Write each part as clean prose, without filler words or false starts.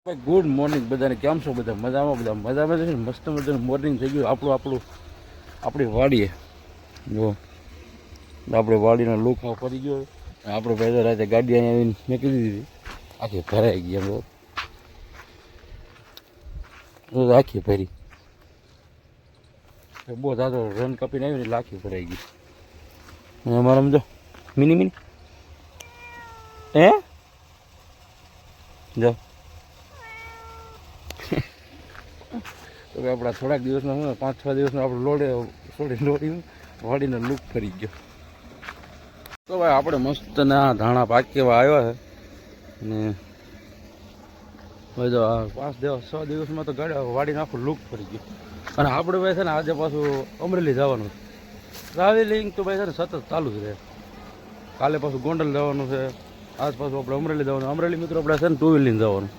ભાઈ good morning બધાને. કેમ છો બધા? મજામાં? બધા મજામાં છે. મસ્ત મજાનું મોર્નિંગ થઈ ગયું આપણી વાડીએ. જો આપણે વાડીનો લુક પડી ગયો. આપણે ભાઈ રાતે ગાડી અહીંયા આવીને મેકી દીધી, આખી ભરાઈ ગઈ. એમ આખી ભરી બહુ દાદો રન કપીને આવી એટલે આખી ભરાઈ ગઈ. અમારા જો મિની જાઓ તો આપણા થોડાક દિવસમાં 5-6 દિવસમાં આપણે લોડી વાડીનો લુક ફરી ગયો. તો ભાઈ આપણે મસ્ત ના ધાણા પાકેવા આવ્યા છે ને ભાઈ જો 5-6 દિવસમાં તો વાડીનો આખું લુક ફરી ગયો. અને આપણે ભાઈ છે ને આજે પાછું અમરેલી જવાનું છે. ટ્રાવેલિંગ તો ભાઈ છે ને સતત ચાલુ જ રહે. કાલે પાછું ગોંડલ જવાનું છે, આજ પાછું આપણે અમરેલી જવાનું. અમરેલી મિત્રો આપણે છે ને 2 વ્હીલ લઈને જવાનું,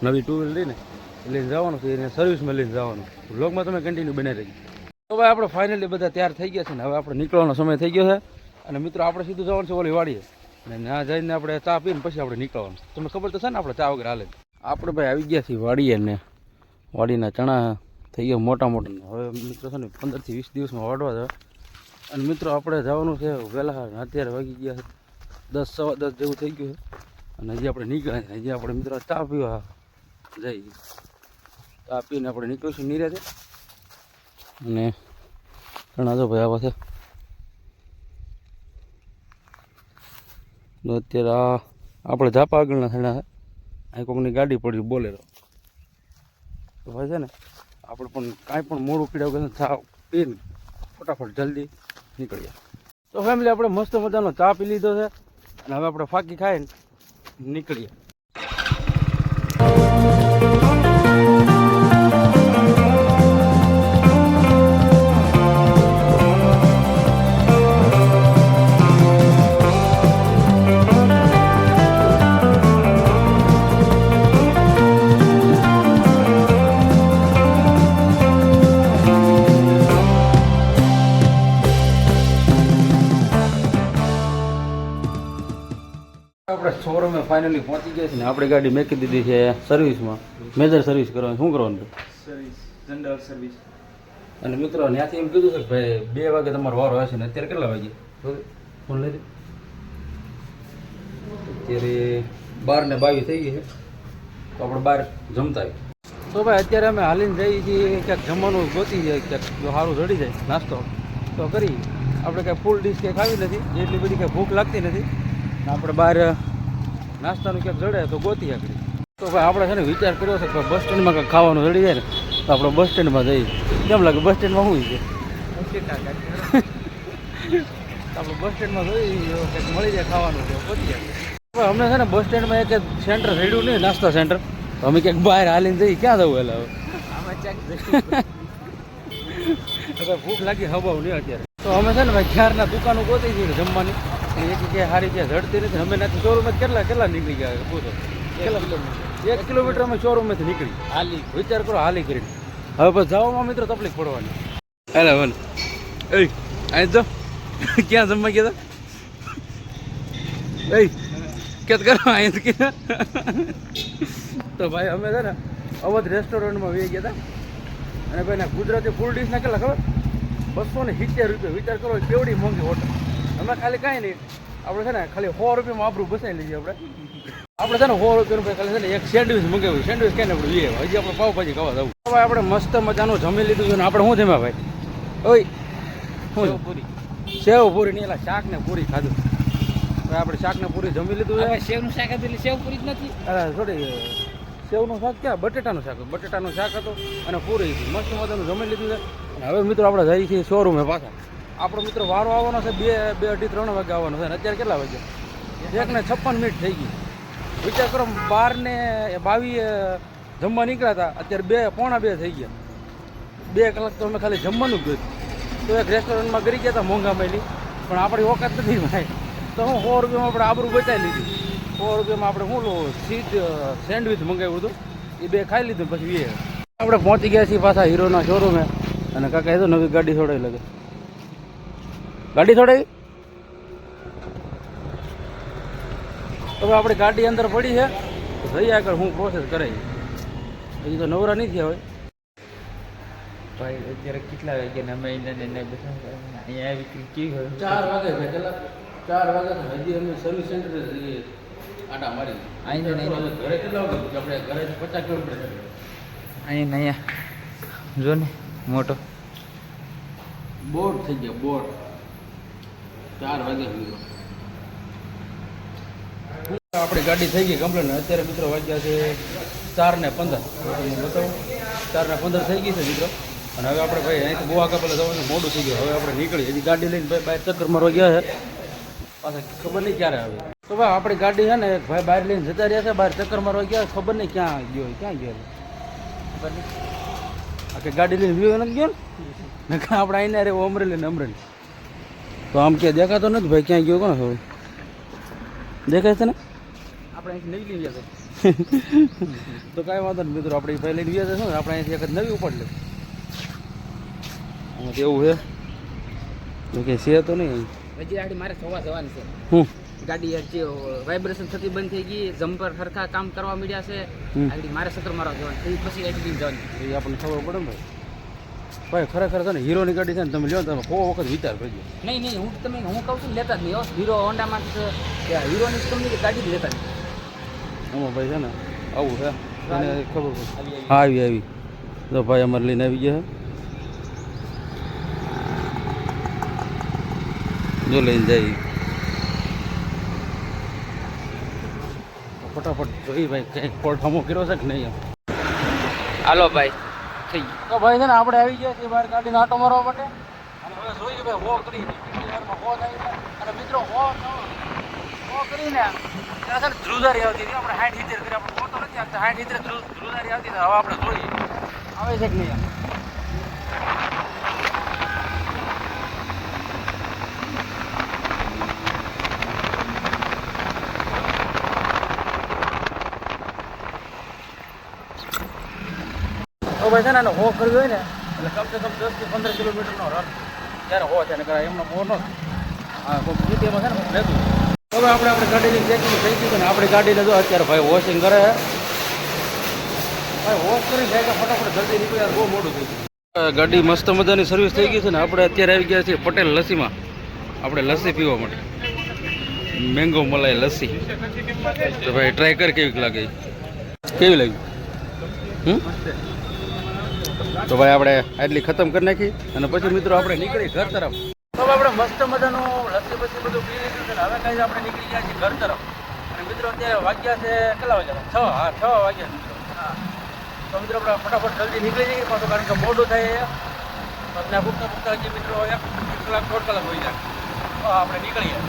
નવી 2 વ્હીલ લઈને જવાનું છે, એને સર્વિસમાં લઈને જવાનું. વ્લોગમાં તમે કન્ટિન્યુ બનાવી રહી. તો ભાઈ આપણે ફાઇનલી બધા તૈયાર થઈ ગયા છે ને હવે આપણે નીકળવાનો સમય થઈ ગયો છે. અને મિત્રો આપણે સીધું જવાનું છે ઓલી વાડીએ, અને ત્યાં જઈને આપણે ચા પીને પછી આપણે નીકળવાનું. તમને ખબર તો છે ને આપણે ચા વગર હાલે. આપણે ભાઈ આવી ગયા છીએ વાડીએ ને વાડીના ચણા થઈ ગયા મોટા. હવે મિત્રો છે ને 15 થી 20 દિવસમાં વાઢવા છે. અને મિત્રો આપણે જવાનું છે વહેલા. અત્યારે વાગી ગયા છે 10-10 જેવું થઈ ગયું છે. અને હજી આપણે નીકળ્યા છે. હજી આપણે મિત્રો ચા પીવા જઈએ. ચા પીને આપણે નીકળીશું નીરેથી. અને ઘણા જો ભાઈ આવા છે. અત્યારે આપણે ઝાપા આગળના થણા છે. અહીં કોઈકની ગાડી પડી બોલેરો. તો ભાઈ છે ને આપણે પણ કાંઈ પણ મોડું પીડાવ કે ચા પીને ફટાફટ જલ્દી નીકળીએ. તો ફેમિલી આપણે મસ્ત મજાનો ચા પી લીધો છે અને હવે આપણે ફાકી ખાઈને નીકળીએ. આપણે શોરૂમે ફાઇનલી પહોંચી ગયા છે ને આપણે ગાડી મેકી દીધી છે સર્વિસમાં. મેજર સર્વિસ કરવાની. શું કરવાનું? General service. અને મિત્રો ત્યાંથી એમ કીધું છે કે ભાઈ 2 વાગે તમારો વારો હશે ને. અત્યારે કેટલા વાગે ફોન લઈ અત્યારે 12:22 થઈ ગઈ છે. તો આપણે બહાર જમતા આવી. તો ભાઈ અત્યારે અમે હાલીને જઈએ છીએ ક્યાંક જમવાનું ગોતી જાય, ક્યાંક જો સારું જડી જાય નાસ્તો તો કરી. આપણે કાંઈ ફૂલ ડીશ કંઈ ખાવી નથી, એટલી બધી કાંઈ ભૂખ લાગતી નથી. આપણે બહાર નાસ્તાનું ક્યાંક જડે તો ગોતી આગળ. તો ભાઈ આપણે છે ને વિચાર કર્યો છે કે બસ સ્ટેન્ડમાં કંઈક ખાવાનું જડી જાય ને તો આપણે બસ સ્ટેન્ડમાં જઈએ. કેમ લાગે? બસ સ્ટેન્ડમાં શું છે? આપણે બસ સ્ટેન્ડમાં જઈએ કંઈક મળી જાય ખાવાનું તો ગોતી આગળ. હવે અમને છે ને બસ સ્ટેન્ડમાં એક સેન્ટર રેડ્યું નહીં, નાસ્તા સેન્ટર. તો અમે ક્યાંક બહાર હાલીને જઈએ. ક્યાં જવું એટલે હવે ભૂખ લાગી હવાવું નહીં અત્યારે. તો અમે છે ને ભાઈ ક્યારના દુકાનો ગોતી છીએ જમવાની. એક ક્યાંય સારી ક્યાં જડતી નથી. અમે ત્યાંથી શોરૂમ કેટલા નીકળી ગયા પૂછો? 1 કિલોમીટર અમે શોરૂમમાંથી નીકળી હાલી. વિચાર કરો હાલી કરીને. હવે બસ જવામાં મિત્રો તકલીફ પડવાની. હેલો વન એ અહીં જો ક્યાં જમવા ગયા હતા? એ ક્યાં કરો અહીં કીધા. તો ભાઈ અમે છે ને અવધ રેસ્ટોરન્ટમાં વી ગયા હતા. અને ભાઈ ના ગુજરાતી ફૂલ ડીશના કેટલા ખબર? 270 રૂપિયા. વિચાર કરો કેવડી મોંઘી હોટલ. અમે ખાલી કાંઈ નહીં, આપણે છે ને ખાલી 100 રૂપિયામાં આપણું બસાવી લઈએ. આપણે છે ને 100 રૂપિયાનું ખાલી છે ને એક સેન્ડવિચ મંગાવ્યું. સેન્ડવિચ ક્યાં આપણે લઈએ. હજી આપણે પાવભાજી ખાવા જવું. હવે આપણે મસ્ત મજાનું જમી લીધું છે ને આપણે શું જમ્યા ભાઈ? ઓય શું પૂરી? સેવ પૂરી નહીં, એલા શાક ને પૂરી ખાધું. હવે આપણે શાક ને પૂરી જમી લીધું છે. સેવનું શાક હતું એટલે સેવ પૂરી જ નથી. અરે થોડી સેવનું શાક ક્યાં? બટેટાનું શાક હતું અને પૂરી મસ્ત મજાનું જમી લીધું છે. અને હવે મિત્રો આપણે જઈએ છીએ શોરૂમે પાછા. આપણો મિત્રો વારો આવવાનો છે 2-2:30-3 વાગે આવવાનો છે. અને અત્યારે કેટલા વાગ્યા? 1:56 થઈ ગઈ. વિચાર કરો 12:22 જમવા નીકળ્યા હતા, અત્યારે 1:45 થઈ ગયા. 2 કલાક તો અમે ખાલી જમવાનું જ ગયું. તો એક રેસ્ટોરન્ટમાં કરી ગયા હતા મોંઘા મેલી, પણ આપણી ઓકાત નથી ભાઈ. તો હું 100 રૂપિયામાં આપણે આબરૂ બચાવી લીધી. 100 રૂપિયામાં આપણે શું સેન્ડવિચ મંગાવ્યું હતું, એ 2 ખાઈ લીધું. પછી આપણે પહોંચી ગયા છીએ પાછા હીરોના શોરૂમે. અને કાકા એ તો નવી ગાડી છોડાવી લાગે. ગાડી છોડાવી. હવે આપણી ગાડી અંદર પડી છે. જઈએ આગળ હું પ્રોસેસ કરાવી. હજી તો નવરા નહીં થયા હોય. ભાઈ અત્યારે કેટલા વાગ્યા અમે એને બધા અહીંયા વિક્રી કેવી હોય 4 વાગે ભાઈ કલાક 4 વાગે તો હજી અમે સર્વિસ સેન્ટર આટા મારી અહીંયા ને ઘરે કેટલા વાગે આપણે ઘરે 50 કિલોમીટર છે. અહીંયા જો ને મોટો બોર થઈ ગયા બોર 4 વાગે સુધી આપણી ગાડી થઈ ગઈ કમ્પ્લેન. અત્યારે મિત્રો વાગ્યા છે 4:15. બતાવું 4:15 થઈ ગઈ છે મિત્રો. અને હવે આપણે ભાઈ અહીંથી ગોવા પેલા જવાનું મોડું થઈ ગયું. હવે આપણે નીકળી હજી ગાડી લઈને ભાઈ બહાર ચક્કર મારવા ગયા છે. પાછા ખબર નહીં ક્યારે આવે. તો ભાઈ આપણી ગાડી છે ને ભાઈ બહાર લઈને જતા રહ્યા છે. બહાર ચક્કર મારવા ગયા ખબર નહીં ક્યાં ગયો ખબર નહીં. આખી ગાડી લઈને વ્યૂ નથી ગયો ને આપણે આવીને રે અમરેલી ને અમરેલી. તો આમ ક્યાં દેખાતો નથી ભાઈ ક્યાં ગયો કોણ ખબર દેખાય છે ને આપણે અહીંથી નવી લઈ ગયા તો કાંઈ વાંધો નહીં મિત્રો. આપણે ભાઈ લઈને ગયા છે ને આપણે અહીંથી એક જ નવી ઉપાડ લે. આમાં તો એવું છે તો કે છે તો નહીં હજી ગાડી મારે સવા જવાની છે. હું ગાડી જે વાઇબ્રેશન થતી બંધ થઈ ગઈ, જમ્પર સરખા કામ કરવા મળ્યા છે. ગાડી મારે સતર મારવા જવાની પછી ગાડી લઈને જવાની. એ આપણને ખબર પડે ને ભાઈ ખરેખર છે ને હીરોની ગાડી છે ને તમે લ્યો ને તમે સો વખત વિચાર કરજો. નહીં હું કહું છું લેતા જ નહીં. હીરો હોન્ડામાં હીરોની કંપની ગાડી જ લેતા નહીં. આમાં ભાઈ છે ને આવું છે એને ખબર પડે. હા આવી તો ભાઈ અમારે લઈને આવી ગયા જો લઈને જાય ફટાફટ જોઈ ભાઈ કંઈક ફોલ્ટ હમો કર્યો છે કે નહીં. હાલો ભાઈ થઈ ગયું. તો ભાઈ છે ને આપણે આવી ગયા છીએ બહાર ગાડીને આટો મારવા માટે. અને હવે જોઈએ ભાઈ હો કરી કેટલી વારમાં હો થાય છે. અને મિત્રો હો કરીને ત્યાં છે ને ધ્રુજારી આવતી હતી. આપણે 60-70 કરી આપણે ફોટો નથી આવતા 60-70 ધ્રુજારી આવતી હતી. હવે આપણે જોઈએ આવે છે કે નહીં. તો ભાઈ છે ને હો કરવી હોય ને એટલે કમસે કમ 10 થી 15 કિલોમીટરનો રન ત્યારે હો છે ને કરે એમનો હો ન હા કોઈ સિટીમાં છે ને લેતું. હવે આપણે ગાડીની ચેકિંગ થઈ ગયું છે ને આપણી ગાડીને જો અત્યારે ભાઈ વોશિંગ કરે છે. ભાઈ વોશ કરી જાય તો ફટાફટ જલ્દી નીકળી યાર બહુ મોડું થઈ ગયું. ગાડી મસ્ત મજાની સર્વિસ થઈ ગઈ છે ને આપણે અત્યારે આવી ગયા છીએ પટેલ લસ્સીમાં. આપણે લસ્સી પીવા માટે મેંગો મલાઈ લસ્સી. તો ભાઈ ટ્રાય કર કેવી લાગે કેવી લાગી. તો ભાઈ આપણે આટલી ખતમ કરી નાખી અને પછી મિત્રો આપણે નીકળી ઘર તરફ. તો આપણે મસ્ત મજાનું લસ્સી બસ્સી બધું પી લીધું છે ને હવે કાંઈ આપણે નીકળી ગયા છીએ ઘર તરફ. અને મિત્રો અત્યારે વાગ્યા છે કેટલા વાગ્યા 6 વાગ્યા મિત્રો. હા તો મિત્રો આપણે ફટાફટ જલ્દી નીકળી જઈએ પાછું કારણ કે મોડું થાય તમને ભૂખતા હજી મિત્રો 1 કલાક 1.5 કલાક હોઈ જાય. તો આપણે નીકળીએ.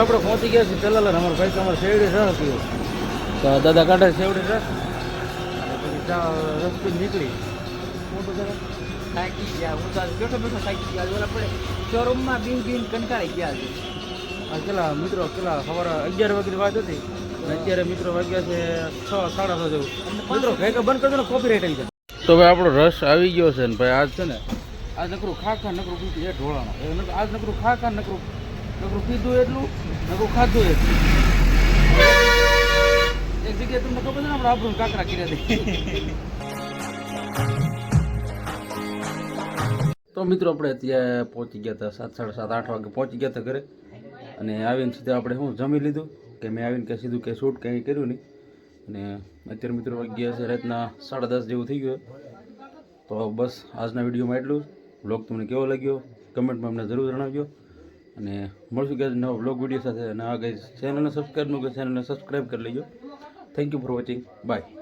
આપણે પહોંચી ગયા છીએ ચલાલા. અમારા ભાઈ અમારે શેવડી રસ પીવો તો દાદા કાઢે શેવડી રસ અને પછી રસ નીકળી મોટું કરે થાકી ગયા. હું તો બેઠો થાકી ગયા. ઓલા પડે શોરૂમમાં બીન કંટાળી ગયા છે. કેટલા મિત્રો કેટલા સવારે 11 વાગ્યાની વાત હતી અને અત્યારે મિત્રો વાગ્યા છે 6-6:30 જેવું. મિત્રો કઈ બંધ કરજો ને કોપીરાઈટ આવી જાય. તો ભાઈ આપણો રસ આવી ગયો છે ને ભાઈ આજ છે ને આજ નકરું ખા નકરું પીતું એ ઢોળામાં આજ નકરું ખા નકરું પીધું એટલું નકરું ખાધું એટલું. એક જગ્યાએ તમને ખબર છે ને આપણે આપણું કાકરા કર્યા હતી. તો મિત્રો આપણે ત્યાં પહોંચી ગયા હતા 7-7:30-8 વાગે પહોંચી ગયા હતા ઘરે. અને આવીને સીધા આપણે શું જમી લીધું કે મેં આવીને કે સીધું કે શૂટ કંઈ કર્યું નહીં. અને અત્યારે મિત્રો વાગ્યા છે રાતના 10:30 જેવું થઈ ગયું. તો બસ આજના વિડીયોમાં એટલું. બ્લોગ તમને કેવો લાગ્યો કમેન્ટમાં અમને જરૂર જણાવજો. અને મળશું કે નવા બ્લોગ વિડીયો સાથે. અને આ ગઈ ચેનલને સબસ્ક્રાઈબ ન કરી ચેનલને સબસ્ક્રાઈબ કરી લેજો. Thank you for watching. By.